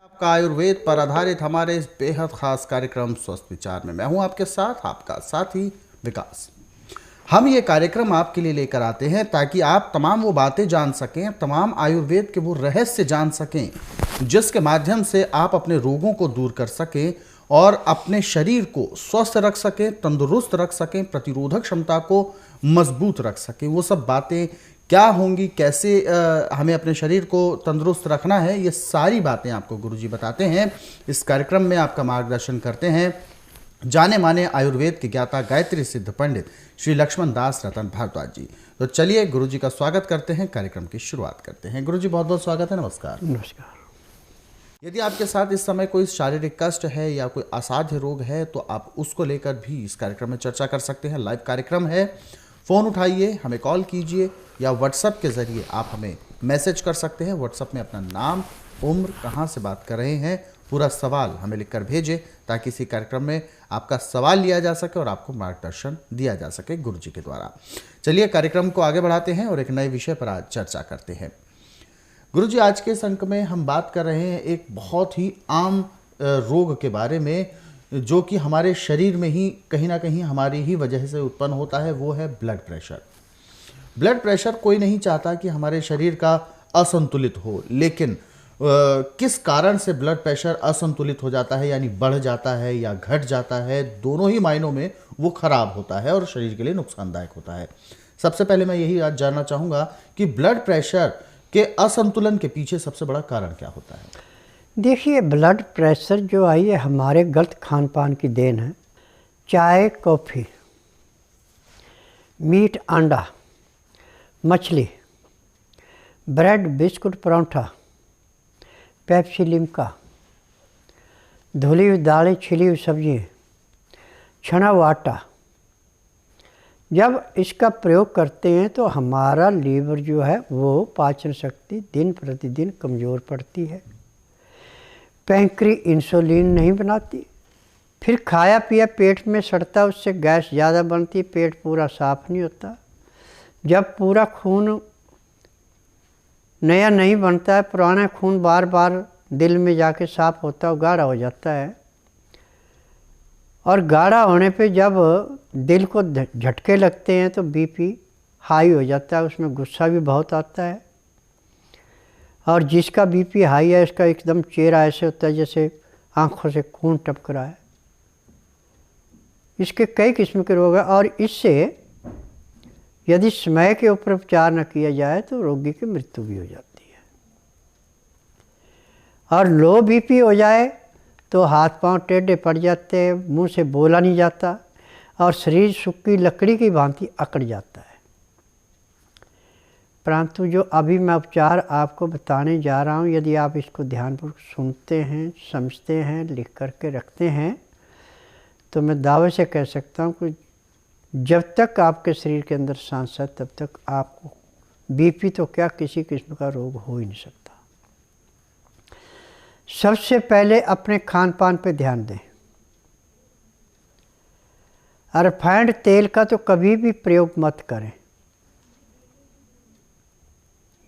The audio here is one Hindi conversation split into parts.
आपका आयुर्वेद पर आधारित हमारे इस बेहद खास कार्यक्रम स्वस्थ विचार में मैं हूं आपके साथ आपका साथी विकास। हम ये कार्यक्रम आपके लिए लेकर आते हैं ताकि आप तमाम वो बातें जान सकें, तमाम आयुर्वेद के वो रहस्य जान सकें जिसके माध्यम से आप अपने रोगों को दूर कर सकें और अपने शरीर को स्वस्थ रख सकें, तंदुरुस्त रख सकें, प्रतिरोधक क्षमता को मजबूत रख सकें। वो सब बातें क्या होंगी, कैसे हमें अपने शरीर को तंदुरुस्त रखना है, ये सारी बातें आपको गुरुजी बताते हैं। इस कार्यक्रम में आपका मार्गदर्शन करते हैं जाने माने आयुर्वेद के ज्ञाता गायत्री सिद्ध पंडित श्री लक्ष्मण दास रतन भारद्वाज जी। तो चलिए गुरुजी का स्वागत करते हैं, कार्यक्रम की शुरुआत करते हैं। गुरुजी बहुत बहुत स्वागत है, नमस्कार। नमस्कार। यदि आपके साथ इस समय कोई शारीरिक कष्ट है या कोई असाध्य रोग है तो आप उसको लेकर भी इस कार्यक्रम में चर्चा कर सकते हैं। लाइव कार्यक्रम है, फ़ोन उठाइए, हमें कॉल कीजिए या व्हाट्सएप के ज़रिए आप हमें मैसेज कर सकते हैं। व्हाट्सएप में अपना नाम, उम्र, कहाँ से बात कर रहे हैं, पूरा सवाल हमें लिखकर भेजें ताकि इसी कार्यक्रम में आपका सवाल लिया जा सके और आपको मार्गदर्शन दिया जा सके गुरुजी के द्वारा। चलिए कार्यक्रम को आगे बढ़ाते हैं और एक नए विषय पर आज चर्चा करते हैं। गुरुजी, आज के इस अंक में हम बात कर रहे हैं एक बहुत ही आम रोग के बारे में जो कि हमारे शरीर में ही कहीं ना कहीं हमारी ही वजह से उत्पन्न होता है। वो है ब्लड प्रेशर। ब्लड प्रेशर कोई नहीं चाहता कि हमारे शरीर का असंतुलित हो, लेकिन किस कारण से ब्लड प्रेशर असंतुलित हो जाता है, यानी बढ़ जाता है या घट जाता है, दोनों ही मायनों में वो खराब होता है और शरीर के लिए नुकसानदायक होता है। सबसे पहले मैं यही आज जानना चाहूँगा कि ब्लड प्रेशर के असंतुलन के पीछे सबसे बड़ा कारण क्या होता है? देखिए, ब्लड प्रेशर जो आई है हमारे गलत खान पान की देन है। चाय, कॉफ़ी, मीट, अंडा, मछली, bread, biscuit, paratha, Pepsi, Limca, धुली हुई दालें, छिली हुई सब्जियाँ, छना हुआ आटा, जब इसका प्रयोग करते हैं तो हमारा लीवर जो है वो पाचन शक्ति दिन प्रतिदिन कमज़ोर पड़ती है। पैंक्री इंसुलिन नहीं बनाती, फिर खाया पिया पेट में सड़ता, उससे गैस ज़्यादा बनती, पेट पूरा साफ नहीं होता। जब पूरा खून नया नहीं बनता है, पुराना खून बार बार दिल में जाके साफ होता है, गाढ़ा हो जाता है। और गाढ़ा होने पे जब दिल को झटके लगते हैं तो बीपी हाई हो जाता है, उसमें गुस्सा भी बहुत आता है। और जिसका बीपी हाई है उसका एकदम चेहरा ऐसे होता है जैसे आँखों से खून टपक रहा है। इसके कई किस्म के रोग हैं और इससे यदि समय के ऊपर उपचार न किया जाए तो रोगी की मृत्यु भी हो जाती है। और लो बीपी हो जाए तो हाथ पांव टेढ़े पड़ जाते हैं, मुंह से बोला नहीं जाता और शरीर सूखी लकड़ी की भांति अकड़ जाता है। परंतु जो अभी मैं उपचार आपको बताने जा रहा हूँ, यदि आप इसको ध्यानपूर्वक सुनते हैं, समझते हैं, लिख करके रखते हैं तो मैं दावे से कह सकता हूँ कि जब तक आपके शरीर के अंदर सांस है तब तक आपको बीपी तो क्या किसी किस्म का रोग हो ही नहीं सकता। सबसे पहले अपने खान पान पे ध्यान दें। रिफाइंड तेल का तो कभी भी प्रयोग मत करें।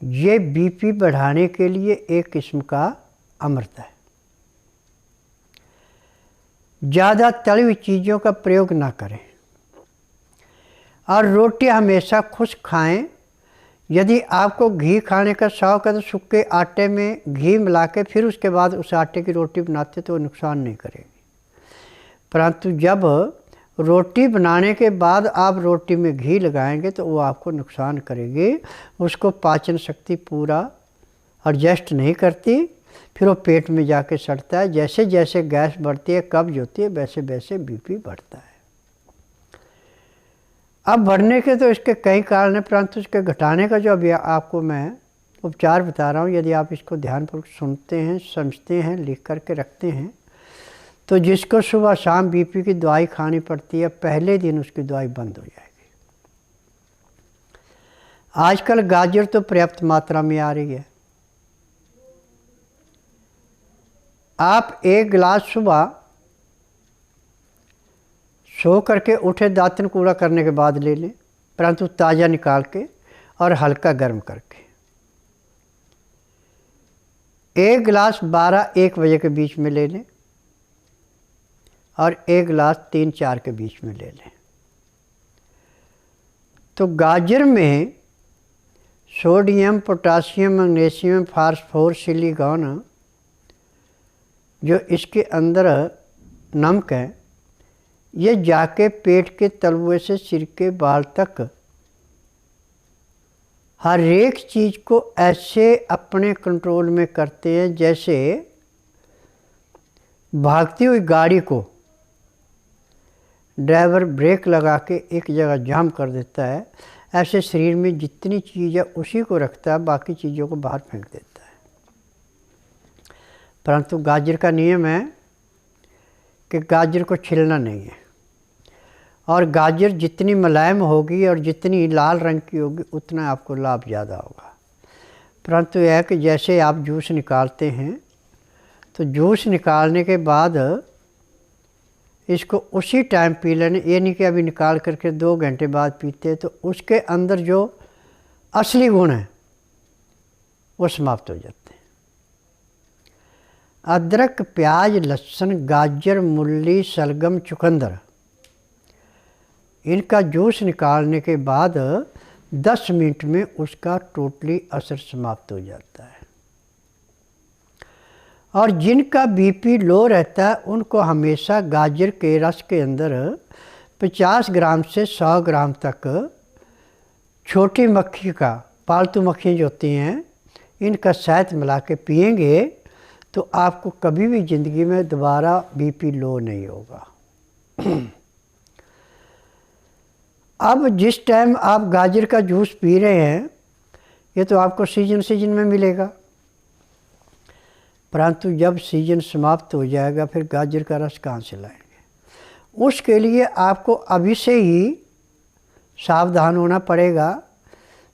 ये बीपी बढ़ाने के लिए एक किस्म का अमृत है। ज़्यादा तली हुई चीज़ों का प्रयोग ना करें और रोटी हमेशा खुश्क खाएं। यदि आपको घी खाने का शौक है तो सूखे आटे में घी मिला के फिर उसके बाद उस आटे की रोटी बनाते तो वो नुकसान नहीं करेगी। परंतु जब रोटी बनाने के बाद आप रोटी में घी लगाएंगे तो वो आपको नुकसान करेगी। उसको पाचन शक्ति पूरा एडजस्ट नहीं करती, फिर वो पेट में जाके सड़ता है। जैसे जैसे गैस बढ़ती है, कब्ज होती है, वैसे वैसे बीपी बढ़ता है। अब बढ़ने के तो इसके कई कारण हैं, परंतु इसके घटाने का जो अभी आपको मैं उपचार बता रहा हूँ, यदि आप इसको ध्यानपूर्वक सुनते हैं, समझते हैं, लिख करके रखते हैं तो जिसको सुबह शाम बीपी की दवाई खानी पड़ती है, पहले दिन उसकी दवाई बंद हो जाएगी। आजकल गाजर तो पर्याप्त मात्रा में आ रही है। आप एक गिलास सुबह सो करके उठे दातन कूड़ा करने के बाद ले लें, परंतु ताज़ा निकाल के और हल्का गर्म करके 1 गिलास 12-1 बजे के बीच में ले लें और 1 गिलास 3-4 के बीच में ले लें। तो गाजर में sodium, potassium, magnesium, phosphorus, silicon, जो इसके अंदर नमक है, ये जाके पेट के तलवे से सिर के बाल तक हर एक चीज़ को ऐसे अपने कंट्रोल में करते हैं जैसे भागती हुई गाड़ी को ड्राइवर ब्रेक लगा के एक जगह जाम कर देता है, ऐसे शरीर में जितनी चीज़ है उसी को रखता है, बाकी चीज़ों को बाहर फेंक देता है। परंतु गाजर का नियम है कि गाजर को छिलना नहीं है, और गाजर जितनी मुलायम होगी और जितनी लाल रंग की होगी उतना आपको लाभ ज़्यादा होगा। परंतु यह है कि जैसे आप जूस निकालते हैं तो जूस निकालने के बाद इसको उसी टाइम पी लेने, ये नहीं कि अभी निकाल करके 2 घंटे बाद पीते, तो उसके अंदर जो असली गुण है वो समाप्त हो जाते हैं। अदरक, प्याज, लहसुन, गाजर, मूली, शलगम, चुकंदर, इनका जूस निकालने के बाद 10 मिनट में उसका टोटली असर समाप्त हो जाता है। और जिनका बीपी लो रहता है उनको हमेशा गाजर के रस के अंदर 50 ग्राम से 100 ग्राम तक छोटी मक्खी का, पालतू मक्खियाँ जो होती हैं, इनका शहद मिला के पिएंगे तो आपको कभी भी ज़िंदगी में दोबारा बीपी लो नहीं होगा। अब जिस टाइम आप गाजर का जूस पी रहे हैं ये तो आपको सीजन में मिलेगा, परंतु जब सीजन समाप्त हो जाएगा फिर गाजर का रस कहाँ से लाएंगे। उसके लिए आपको अभी से ही सावधान होना पड़ेगा।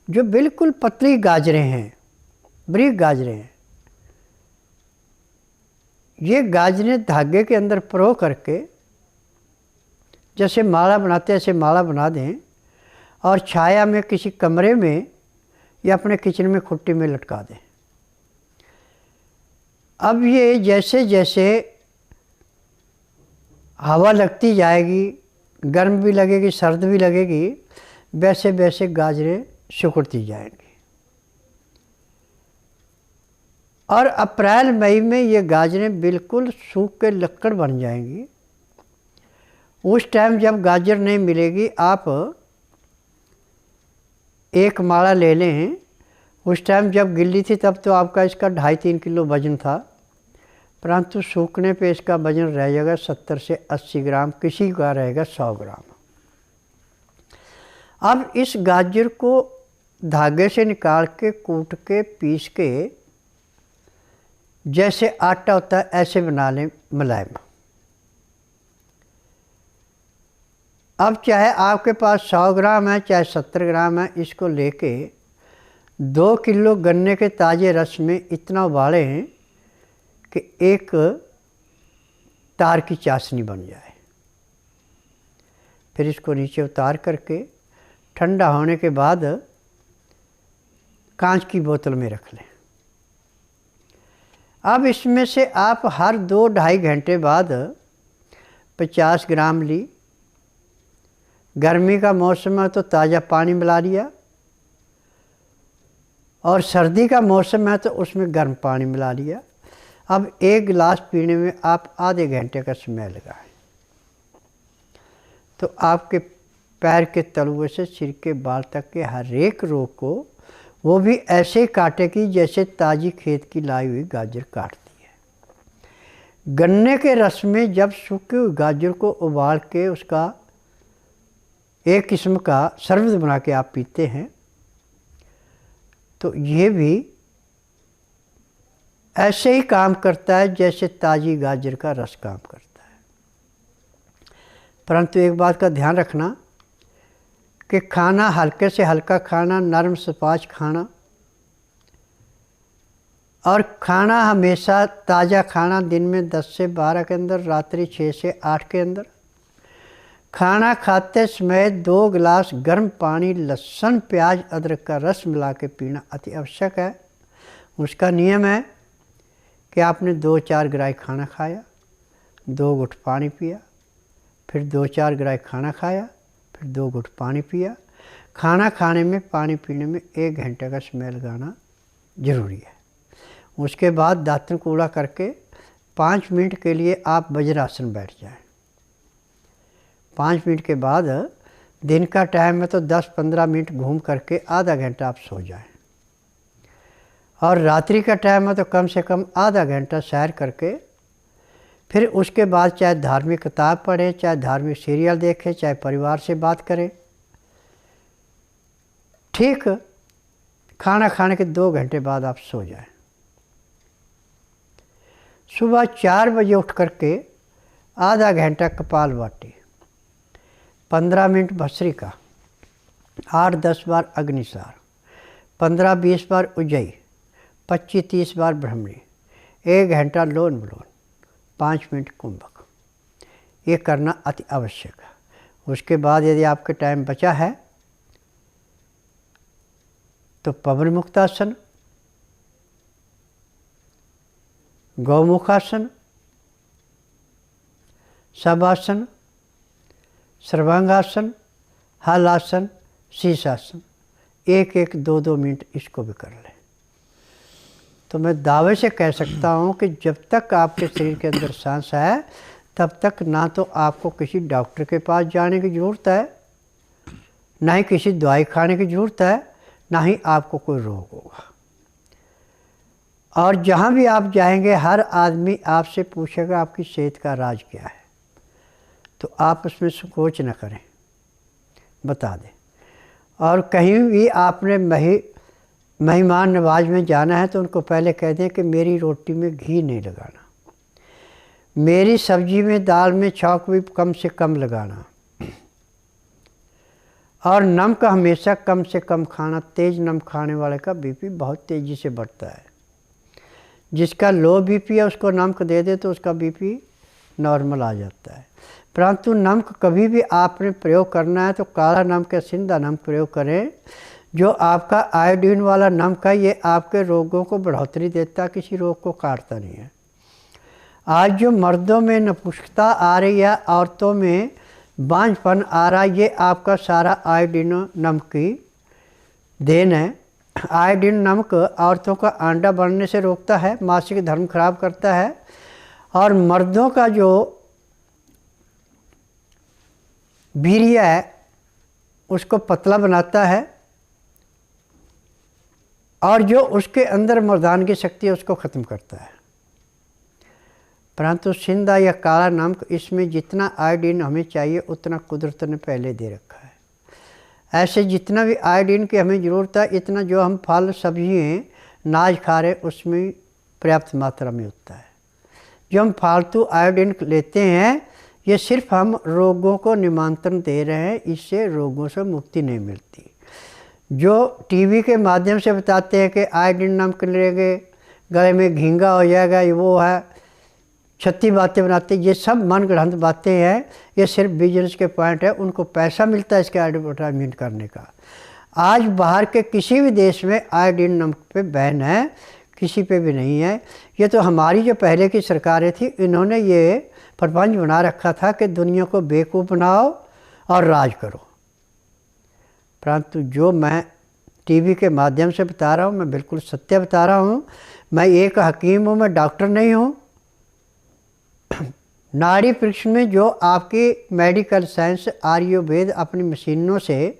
जो बिल्कुल पतली गाजरें हैं, बारीक गाजरें हैं, ये गाजरें धागे के अंदर परो करके जैसे माला बनाते हैं ऐसे माला बना दें और छाया में किसी कमरे में या अपने किचन में खुट्टी में लटका दें। अब ये जैसे जैसे हवा लगती जाएगी, गर्म भी लगेगी, सर्द भी लगेगी, वैसे वैसे गाजरें सिकुड़ती जाएंगी और अप्रैल मई में ये गाजरें बिल्कुल सूख के लक्कड़ बन जाएंगी। उस टाइम जब गाजर नहीं मिलेगी, आप एक माला ले लें। उस टाइम जब गिल्ली थी तब तो आपका इसका 2.5-3 किलो वज़न था, परंतु सूखने पे इसका वज़न रह जाएगा 70 से 80 ग्राम, किसी का रहेगा 100 ग्राम। अब इस गाजर को धागे से निकाल के कूट के पीस के जैसे आटा होता है ऐसे बना लें मुलायम। अब चाहे आपके पास 100 ग्राम है चाहे 70 ग्राम है, इसको लेके 2 किलो गन्ने के ताज़े रस में इतना उबालें कि एक तार की चाशनी बन जाए। फिर इसको नीचे उतार करके ठंडा होने के बाद कांच की बोतल में रख लें। अब इसमें से आप हर 2-2.5 घंटे बाद 50 ग्राम ली, गर्मी का मौसम है तो ताज़ा पानी मिला लिया और सर्दी का मौसम है तो उसमें गर्म पानी मिला लिया। अब 1 गिलास पीने में आप आधे घंटे का समय लगाएं तो आपके पैर के तलवे से सिर के बाल तक के हर एक रोग को वो भी ऐसे ही काटेगी जैसे ताज़ी खेत की लाई हुई गाजर काटती है। गन्ने के रस में जब सूखी हुई गाजर को उबाल के उसका एक किस्म का शरबत बना के आप पीते हैं तो ये भी ऐसे ही काम करता है जैसे ताज़ी गाजर का रस काम करता है। परंतु एक बात का ध्यान रखना कि खाना हल्के से हल्का खाना, नरम सपाच खाना और खाना हमेशा ताज़ा खाना, दिन में 10 से 12 के अंदर, रात्रि 6 से 8 के अंदर। खाना खाते समय 2 गिलास गर्म पानी लहसुन, प्याज, अदरक का रस मिला के पीना अति आवश्यक है। उसका नियम है कि आपने 2-4 ग्राई खाना खाया, 2 घुट पानी पिया, फिर 2-4 ग्राई खाना खाया, फिर 2 घुट पानी पिया। खाना खाने में, पानी पीने में 1 घंटे का समय लगाना ज़रूरी है। उसके बाद दातन कूड़ा करके 5 मिनट के लिए आप वज्रासन बैठ जाएं। 5 मिनट के बाद दिन का टाइम है तो 10-15 मिनट घूम करके आधा घंटा आप सो जाएं, और रात्रि का टाइम है तो कम से कम आधा घंटा सैर करके फिर उसके बाद चाहे धार्मिक किताब पढ़ें, चाहे धार्मिक सीरियल देखें, चाहे परिवार से बात करें। ठीक खाना खाने के 2 घंटे बाद आप सो जाएं। सुबह 4 बजे उठ करके आधा घंटा कपालभाति, 15 मिनट भस्त्रिका, 8-10 बार अग्निसार, 15-20 बार उज्जयी, 25-30 बार ब्रह्मणी, 1 घंटा लोन विलोम, 5 मिनट कुंभक। ये करना अति आवश्यक है। उसके बाद यदि आपके टाइम बचा है तो पवन मुक्तासन, गौमुखासन, शवासन, सर्वांगासन, हलासन, शीर्षासन, 1-1, 2-2 मिनट इसको भी कर लें। तो मैं दावे से कह सकता हूँ कि जब तक आपके शरीर के अंदर सांस है तब तक ना तो आपको किसी डॉक्टर के पास जाने की ज़रूरत है, ना ही किसी दवाई खाने की ज़रूरत है, ना ही आपको कोई रोग होगा। और जहाँ भी आप जाएंगे हर आदमी आपसे पूछेगा आपकी सेहत का राज क्या है, तो आप उसमें संकोच न करें, बता दें। और कहीं भी आपने मेहमान नवाज में जाना है तो उनको पहले कह दें कि मेरी रोटी में घी नहीं लगाना, मेरी सब्जी में, दाल में छौंक भी कम से कम लगाना, और नमक हमेशा कम से कम खाना। तेज़ नमक खाने वाले का बीपी बहुत तेज़ी से बढ़ता है। जिसका लो बीपी है उसको नमक दे दे तो उसका बीपी नॉर्मल आ जाता है। परंतु नमक कभी भी आपने प्रयोग करना है तो काला नमक या सिंधा नमक प्रयोग करें। जो आपका आयोडीन वाला नमक है ये आपके रोगों को बढ़ोतरी देता, किसी रोग को काटता नहीं है। आज जो मर्दों में नपुंसकता आ रही है, औरतों में बांझपन आ रहा है, ये आपका सारा आयोडीन नमक की देन है। आयोडीन नमक औरतों का अंडा बनने से रोकता है, मासिक धर्म खराब करता है, और मर्दों का जो वीर्य है उसको पतला बनाता है, और जो उसके अंदर मर्दान की शक्ति है उसको ख़त्म करता है। परंतु सिंधा या काला नमक, इसमें जितना आयोडीन हमें चाहिए उतना कुदरत ने पहले दे रखा है। ऐसे जितना भी आयोडीन की हमें ज़रूरत है इतना जो हम फल सब्जियाँ नाज खा रहे उसमें पर्याप्त मात्रा में होता है। जो हम फालतू आयोडीन लेते हैं ये सिर्फ हम रोगों को निमंत्रण दे रहे हैं, इससे रोगों से मुक्ति नहीं मिलती। जो टीवी के माध्यम से बताते हैं कि आयोडीन नमक लेंगे गले में घींगा हो जाएगा, ये वो है, 36 बातें बनाते हैं, ये सब मन गढ़ंत बातें हैं। ये सिर्फ बिजनेस के पॉइंट है, उनको पैसा मिलता है इसके एडवर्टाइजमेंट करने का। आज बाहर के किसी भी देश में आयोडीन नमक पे बैन है, किसी पे भी नहीं है। ये तो हमारी जो पहले की सरकारें थी इन्होंने ये प्रपंच बना रखा था कि दुनिया को बेवकूफ़ बनाओ और राज करो। परंतु जो मैं टीवी के माध्यम से बता रहा हूँ मैं बिल्कुल सत्य बता रहा हूँ। मैं एक हकीम हूँ, मैं डॉक्टर नहीं हूँ। नाड़ी परीक्षण में जो आपकी मेडिकल साइंस आयुर्वेद अपनी मशीनों से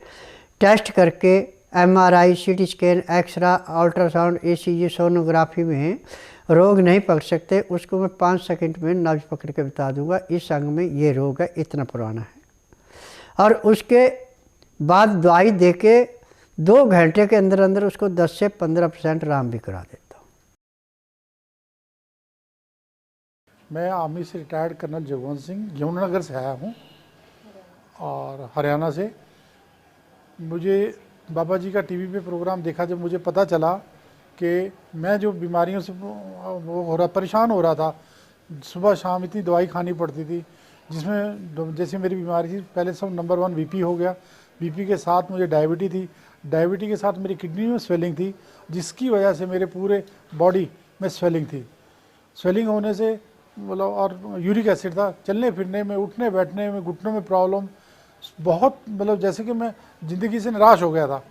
टेस्ट करके MRI, CT scan, X ray, ultrasound, ECG, sonography में रोग नहीं पकड़ सकते, उसको मैं 5 सेकंड में नब्ज पकड़ के बता दूंगा इस अंग में ये रोग है, इतना पुराना है। और उसके बाद दवाई देके 2 घंटे के अंदर अंदर उसको 10 से 15% आराम भी करा देता हूँ। मैं आर्मी से रिटायर्ड कर्नल जगवंत सिंह यमुनानगर से आया हूँ और हरियाणा से। मुझे बाबा जी का टीवी पे प्रोग्राम देखा, जब मुझे पता चला कि मैं जो बीमारियों से परेशान हो रहा था, सुबह शाम इतनी दवाई खानी पड़ती थी, जिसमें जैसी मेरी बीमारी थी पहले सब नंबर 1 BP हो गया। BP के साथ मुझे डायबिटीज़ थी, डायबिटीज़ के साथ मेरी किडनी में स्वेलिंग थी, जिसकी वजह से मेरे पूरे बॉडी में स्वेलिंग थी। स्वेलिंग होने से मतलब, और यूरिक एसिड था, चलने फिरने में, उठने बैठने में, घुटनों में प्रॉब्लम बहुत, मतलब जैसे कि मैं ज़िंदगी से निराश हो गया था।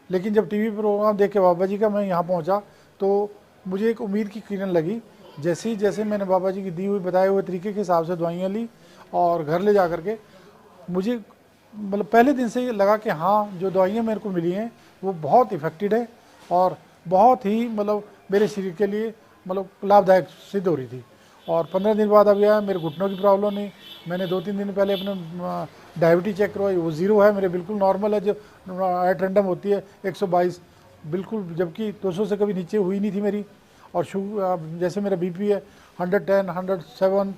लेकिन जब टीवी प्रोग्राम देख के बाबा जी का मैं यहाँ पहुँचा तो मुझे एक उम्मीद की किरण लगी। जैसे मैंने बाबा जी की दी हुई बताए हुए तरीके के हिसाब से दवाइयाँ ली और घर ले जा करके मुझे मतलब पहले दिन से ये लगा कि हाँ, जो दवाइयाँ मेरे को मिली हैं वो बहुत इफ़ेक्टिव है और बहुत ही मतलब मेरे शरीर के लिए मतलब लाभदायक सिद्ध हो रही थी। और 15 दिन बाद अभी आया, मेरे घुटनों की प्रॉब्लम नहीं। मैंने 2-3 दिन पहले अपने डायबिटीज चेक करवाई, वो 0 है, मेरे बिल्कुल नॉर्मल है। जो एट रैंडम होती है 122 बिल्कुल, जबकि 200 से कभी नीचे हुई नहीं थी मेरी। और जैसे मेरा बीपी है 110, 107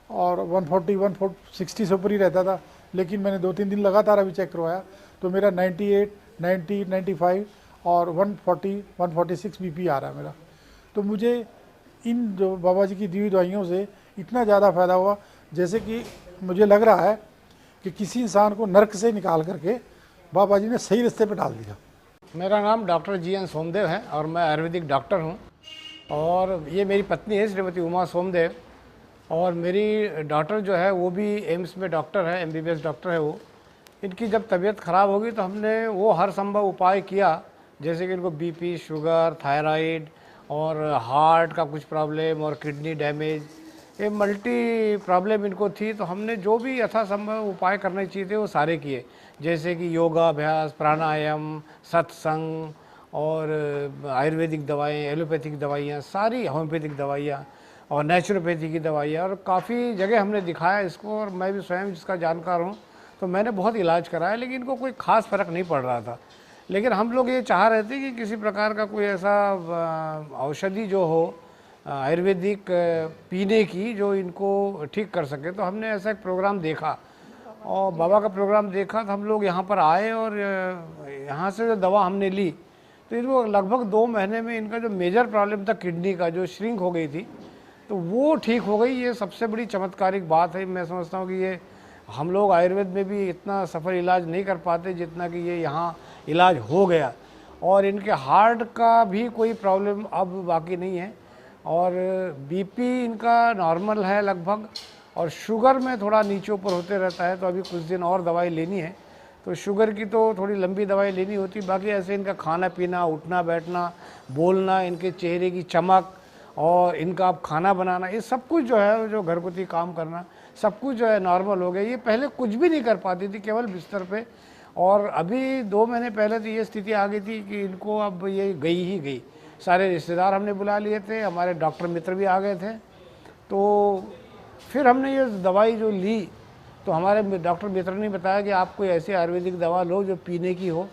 और 140, 160 से ऊपर ही रहता था। लेकिन मैंने 2-3 दिन लगातार अभी चेक करवाया तो मेरा 98, 90, 95 और 140, 146 बीपी आ रहा है मेरा। तो मुझे इन जो बाबा जी की दी हुई दवाइयों से इतना ज़्यादा फ़ायदा हुआ, जैसे कि मुझे लग रहा है कि किसी इंसान को नर्क से निकाल करके बाबा जी ने सही रास्ते पे डाल दिया। मेरा नाम डॉक्टर GN सोमदेव है और मैं आयुर्वेदिक डॉक्टर हूं। और ये मेरी पत्नी है श्रीमती उमा सोमदेव, और मेरी डॉटर जो है वो भी एम्स में डॉक्टर है, MBBS डॉक्टर है वो। इनकी जब तबीयत ख़राब होगी तो हमने वो हर संभव उपाय किया, जैसे कि इनको BP, शुगर, थायराइड और हार्ट का कुछ प्रॉब्लम और किडनी डैमेज, ये मल्टी प्रॉब्लम इनको थी। तो हमने जो भी यथासंभव उपाय करने चाहिए थे वो सारे किए, जैसे कि योगाभ्यास, प्राणायाम, सत्संग और आयुर्वेदिक दवाएं, एलोपैथिक दवाइयाँ, सारी होम्योपैथिक दवाइयाँ और नेचुरोपैथी की दवाइयाँ, और काफ़ी जगह हमने दिखाया इसको। और मैं भी स्वयं जिसका जानकार हूँ, तो मैंने बहुत इलाज कराया, लेकिन इनको कोई ख़ास फ़र्क नहीं पड़ रहा था। लेकिन हम लोग ये चाह रहे थे कि किसी प्रकार का कोई ऐसा औषधि जो हो आयुर्वेदिक पीने की, जो इनको ठीक कर सके। तो हमने ऐसा एक प्रोग्राम देखा और बाबा का प्रोग्राम देखा तो हम लोग यहाँ पर आए और यहाँ से जो दवा हमने ली तो इनको लगभग 2 महीने में इनका जो मेजर प्रॉब्लम था किडनी का, जो श्रिंक हो गई थी, तो वो ठीक हो गई। ये सबसे बड़ी चमत्कारिक बात है। मैं समझता हूँ कि ये हम लोग आयुर्वेद में भी इतना सफल इलाज नहीं कर पाते जितना कि ये यहाँ इलाज हो गया। और इनके हार्ट का भी कोई प्रॉब्लम अब बाकी नहीं है, और BP इनका नॉर्मल है लगभग, और शुगर में थोड़ा नीचे ऊपर होते रहता है। तो अभी कुछ दिन और दवाई लेनी है, तो शुगर की तो थोड़ी लंबी दवाई लेनी होती। बाकी ऐसे इनका खाना पीना, उठना बैठना, बोलना, इनके चेहरे की चमक और इनका अब खाना बनाना, ये सब कुछ जो है, जो घरगुती काम करना, सब कुछ जो है नॉर्मल हो गया। ये पहले कुछ भी नहीं कर पाती थी, केवल बिस्तर पे। और अभी 2 महीने पहले तो ये स्थिति आ गई थी कि इनको अब ये गई ही गई। सारे रिश्तेदार हमने बुला लिए थे, हमारे डॉक्टर मित्र भी आ गए थे। तो फिर हमने ये दवाई जो ली तो हमारे डॉक्टर मित्र ने बताया कि आप कोई ऐसी आयुर्वेदिक दवा लो जो पीने की हो,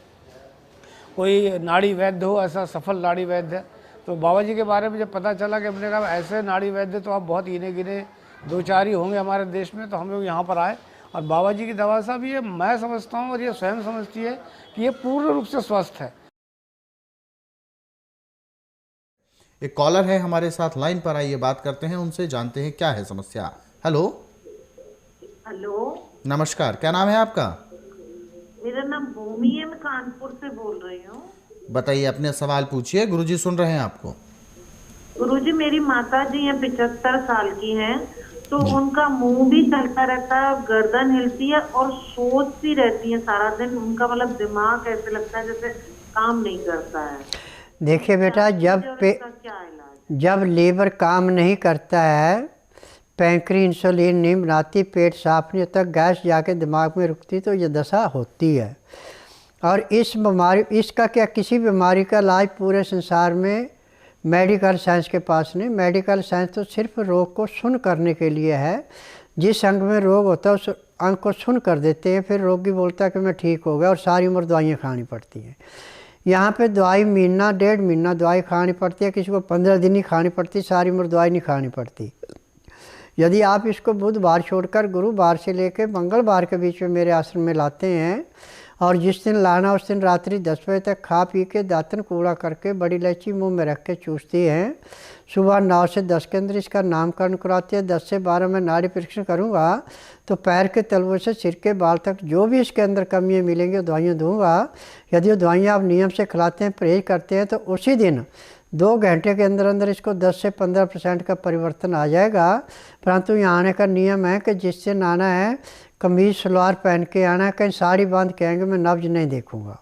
कोई नाड़ी वैद्य हो, ऐसा सफल नाड़ी वैद्य। तो बाबा जी के बारे में जब पता चला कि हमने कहा ऐसे नाड़ी वैद्य तो आप बहुत गिने 2-4 ही होंगे हमारे देश में, तो हम लोग यहाँ पर आए। और बाबा जी की दवा साहब, ये मैं समझता हूँ और ये स्वयं समझती है कि ये पूर्ण रूप से स्वस्थ है। एक कॉलर है हमारे साथ लाइन पर, आइए बात करते हैं उनसे, जानते हैं क्या है समस्या। हेलो। हेलो, नमस्कार, क्या नाम है आपका? मेरा नाम भूमि है, मैं कानपुर से बोल रही हूँ। बताइए, अपने सवाल पूछिए, गुरुजी सुन रहे हैं आपको। गुरुजी, मेरी माता जी हैं, 75 साल की हैं, तो उनका मुंह भी चलता रहता है, गर्दन हिलती है और सोचती रहती है सारा दिन। उनका मतलब दिमाग ऐसे लगता है जैसे काम नहीं करता है। देखिए बेटा, जब लीवर काम नहीं करता है, पैंक्री इंसुलिन नहीं बनाती, पेट साफ नहीं होता, गैस जाके दिमाग में रुकती, तो ये दशा होती है। और इस बीमारी, इसका क्या, किसी बीमारी का इलाज पूरे संसार में मेडिकल साइंस के पास नहीं। मेडिकल साइंस तो सिर्फ रोग को सुन करने के लिए है। जिस अंग में रोग होता है उस अंग को सुन कर देते हैं, फिर रोगी बोलता है कि मैं ठीक हो गया, और सारी उम्र दवाइयाँ खानी पड़ती हैं। यहाँ पे दवाई महीना 1.5 महीना दवाई खानी पड़ती है, किसी को 15 दिन ही खानी पड़ती, सारी उम्र दवाई नहीं खानी पड़ती। यदि आप इसको बुधवार छोड़कर गुरुवार से लेकर मंगलवार के बीच में मेरे आश्रम में लाते हैं, और जिस दिन लाना उस दिन रात्रि 10 बजे तक खा पी के दातन कूड़ा करके बड़ी इलायची मुंह में रख के चूसती हैं, सुबह 9 से 10 के अंदर इसका नामकरण कराती है। 10 से 12 में नाड़ी परीक्षण करूँगा, तो पैर के तलवों से सिर के बाल तक जो भी इसके अंदर कमियाँ मिलेंगी वो दवाइयाँ दूँगा। यदि वो दवाइयाँ आप नियम से खिलाते हैं, परहेज करते हैं, तो उसी दिन 2 घंटे के अंदर अंदर इसको 10 से 15% का परिवर्तन आ जाएगा। परंतु यहाँ आने का नियम है कि जिस दिन आना है कमीज़ सलवार पहन के आना है, कहीं साड़ी बांध के आएंगे मैं नब्ज नहीं देखूँगा।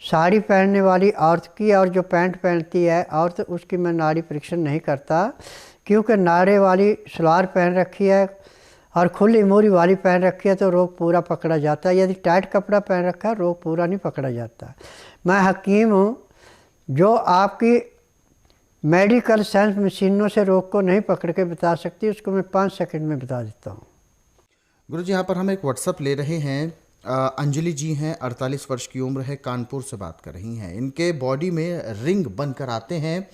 साड़ी पहनने वाली औरत की और जो पैंट पहनती है औरत उसकी मैं नाड़ी परीक्षण नहीं करता, क्योंकि नाड़े वाली सलवार पहन रखी है और खुली मोरी वाली पहन रखी है तो रोग पूरा पकड़ा जाता है। यदि टाइट कपड़ा पहन रखा है रोग पूरा नहीं पकड़ा जाता। मैं हकीम हूँ जो आपकी मेडिकल साइंस मशीनों से रोग को नहीं पकड़ के बता सकती, उसको मैं 5 सेकंड में बता देता हूँ। गुरुजी यहाँ पर हम एक व्हाट्सअप ले रहे हैं। अंजलि जी हैं, 48 वर्ष की उम्र है, कानपुर से बात कर रही हैं। इनके बॉडी में रिंग बनकर आते हैं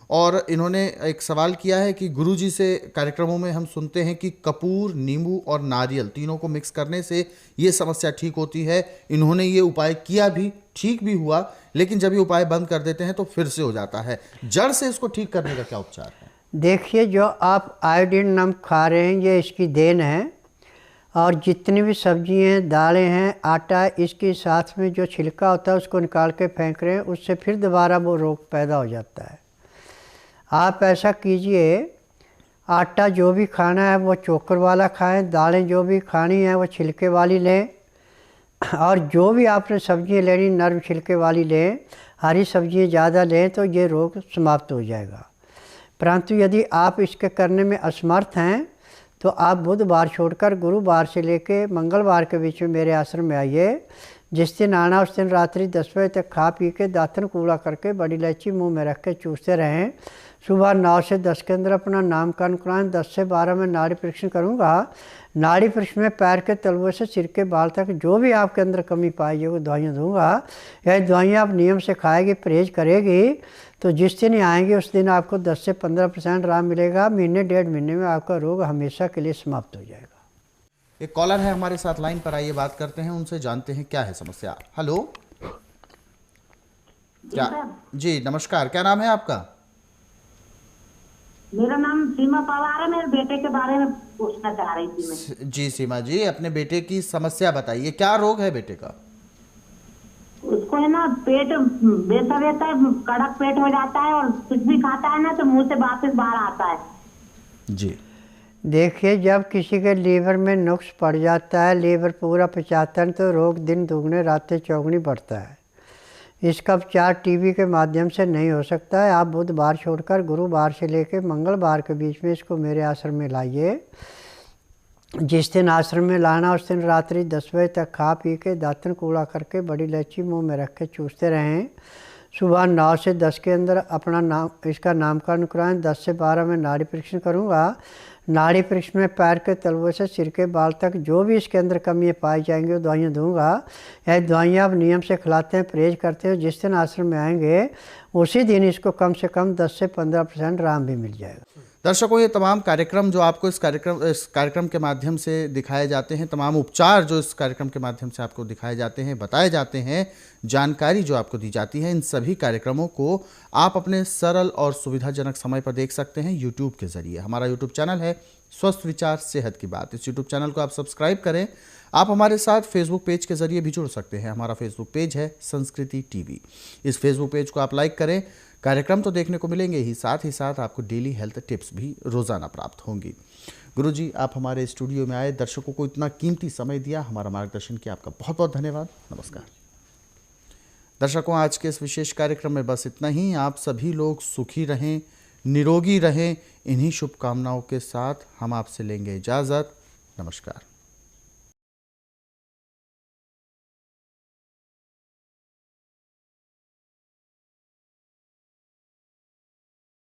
और इन्होंने एक सवाल किया है कि गुरुजी से कार्यक्रमों में हम सुनते हैं कि कपूर, नींबू और नारियल तीनों को मिक्स करने से ये समस्या ठीक होती है। इन्होंने ये उपाय किया भी, ठीक भी हुआ, लेकिन जब ये उपाय बंद कर देते हैं तो फिर से हो जाता है। जड़ से इसको ठीक करने का क्या उपचार है? देखिए, जो आप आयोडीन नमक खा रहे हैं ये इसकी देन है, और जितनी भी सब्जियाँ, दालें हैं, आटा, इसके साथ में जो छिलका होता है उसको निकाल के फेंक रहे हैं, उससे फिर दोबारा वो रोग पैदा हो जाता है। आप ऐसा कीजिए, आटा जो भी खाना है वो चोकर वाला खाएं, दालें जो भी खानी है वो छिलके वाली लें, और जो भी आपने सब्जियाँ लेनी नरम छिलके वाली लें, हरी सब्जियाँ ज़्यादा लें तो ये रोग समाप्त हो जाएगा। परंतु यदि आप इसके करने में असमर्थ हैं तो आप बुधवार छोड़कर गुरुवार से लेके मंगलवार के बीच में मेरे आश्रम में आइए। जिस दिन आना उस दिन रात्रि 10 बजे तक खा पी के दातन कूड़ा करके बड़ी इलायची मुंह में रख के चूसते रहें। सुबह 9 से 10 के अंदर अपना नामकरण कराएं। 10 से 12 में नाड़ी परीक्षण करूँगा। नाड़ी परीक्षण में पैर के तलवे से सिर के बाल तक जो भी आपके अंदर कमी पाई है वो दवाइयाँ दूँगा। यह दवाइयाँ आप नियम से खाएगी, परहेज करेगी, तो जिस दिन ही आएंगे उस दिन आपको 10 से 15% आराम मिलेगा। महीने 1.5 महीने में आपका रोग हमेशा के लिए समाप्त हो जाएगा। एक कॉलर है हमारे साथ लाइन पर, आइए बात करते हैं उनसे, जानते हैं क्या है समस्या। हेलो, क्या जी नमस्कार, क्या नाम है आपका? मेरा नाम सीमा पवार है। मेरे बेटे के बारे में पूछना चाह रही थी मैं। जी सीमा जी, अपने बेटे की समस्या बताइए, क्या रोग है बेटे का? उसको है ना पेट वैसा रहता है, कड़क पेट हो जाता है, और कुछ भी खाता है ना तो मुंह से वापस बाहर आता है। जी देखिए, जब किसी के लीवर में नुक्स पड़ जाता है, लीवर पूरा पचाता है, तो रोग दिन दुगने रातें चौगुनी बढ़ता है। इसका उपचार टीबी के माध्यम से नहीं हो सकता है। आप बुधवार छोड़कर गुरुवार से लेकर मंगलवार के बीच में इसको मेरे आश्रम में लाइए। जिस दिन आश्रम में लाना उस दिन रात्रि 10 बजे तक खा पी के दातन कूड़ा करके बड़ी इलायची मुंह में रख के चूसते रहें। सुबह 9 से 10 के अंदर अपना नाम, इसका नामकरण कराएं। 10 से 12 में नाड़ी परीक्षण करूँगा। नाड़ी परीक्षण में पैर के तलवे से सिर के बाल तक जो भी इसके अंदर कमियाँ पाई जाएंगी वो दवाइयाँ दूंगा। यह दवाइयाँ आप नियम से खिलाते हैं, परहेज करते हैं, जिस दिन आश्रम में आएंगे उसी दिन इसको कम से कम 10 से 15% आराम भी मिल जाएगा। दर्शकों, ये तमाम कार्यक्रम जो आपको इस कार्यक्रम के माध्यम से दिखाए जाते हैं, तमाम उपचार जो इस कार्यक्रम के माध्यम से आपको दिखाए जाते हैं, बताए जाते हैं, जानकारी जो आपको दी जाती है, इन सभी कार्यक्रमों को आप अपने सरल और सुविधाजनक समय पर देख सकते हैं यूट्यूब के जरिए। हमारा यूट्यूब चैनल है स्वस्थ विचार सेहत की बात। इस यूट्यूब चैनल को आप सब्सक्राइब करें। आप हमारे साथ फेसबुक पेज के जरिए भी जुड़ सकते हैं। हमारा फेसबुक पेज है संस्कृति टीवी। इस फेसबुक पेज को आप लाइक करें। कार्यक्रम तो देखने को मिलेंगे ही, साथ आपको डेली हेल्थ टिप्स भी रोजाना प्राप्त होंगी। गुरुजी, आप हमारे स्टूडियो में आए, दर्शकों को इतना कीमती समय दिया, हमारा मार्गदर्शन किया, आपका बहुत बहुत धन्यवाद। नमस्कार। दर्शकों, आज के इस विशेष कार्यक्रम में बस इतना ही। आप सभी लोग सुखी रहें, निरोगी रहें, इन्हीं शुभकामनाओं के साथ हम आपसे लेंगे इजाज़त। नमस्कार।